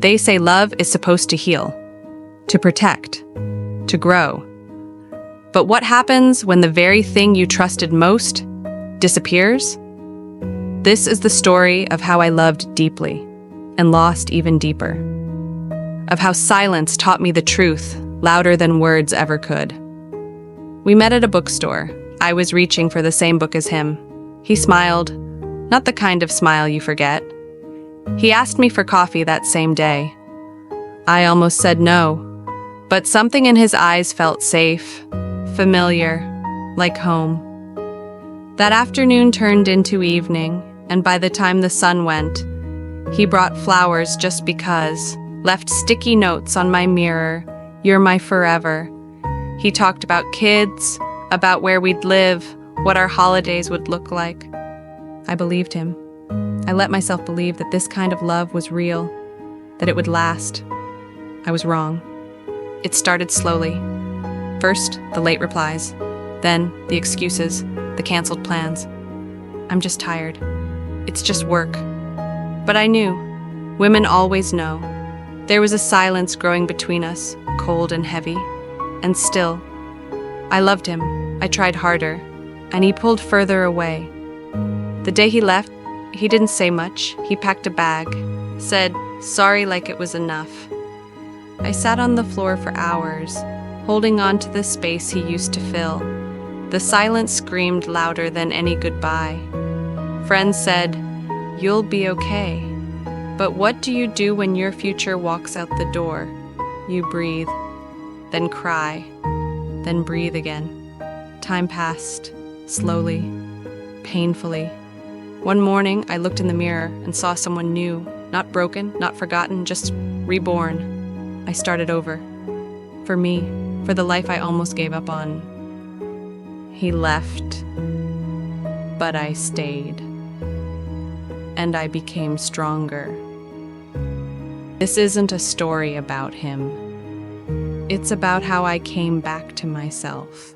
They say love is supposed to heal, to protect, to grow. But what happens when the very thing you trusted most disappears? This is the story of how I loved deeply and lost even deeper. Of how silence taught me the truth louder than words ever could. We met at a bookstore. I was reaching for the same book as him. He smiled, not the kind of smile you forget. He asked me for coffee that same day. I almost said no, but something in his eyes felt safe, familiar, like home. That afternoon turned into evening, and by the time the sun went, he brought flowers just because, left sticky notes on my mirror, "You're my forever." He talked about kids, about where we'd live, what our holidays would look like. I believed him. I let myself believe that this kind of love was real, that it would last. I was wrong. It started slowly. First, the late replies, then the excuses, the canceled plans. I'm just tired. It's just work. But I knew. Women always know. There was a silence growing between us, cold and heavy. And still, I loved him. I tried harder, and he pulled further away. The day he left, he didn't say much. He packed a bag, said sorry like it was enough. I sat on the floor for hours, holding on to the space he used to fill. The silence screamed louder than any goodbye. Friends said, "You'll be okay." But what do you do when your future walks out the door? You breathe, then cry, then breathe again. Time passed, slowly, painfully. One morning, I looked in the mirror and saw someone new, not broken, not forgotten, just reborn. I started over. For me, for the life I almost gave up on. He left, but I stayed. And I became stronger. This isn't a story about him. It's about how I came back to myself.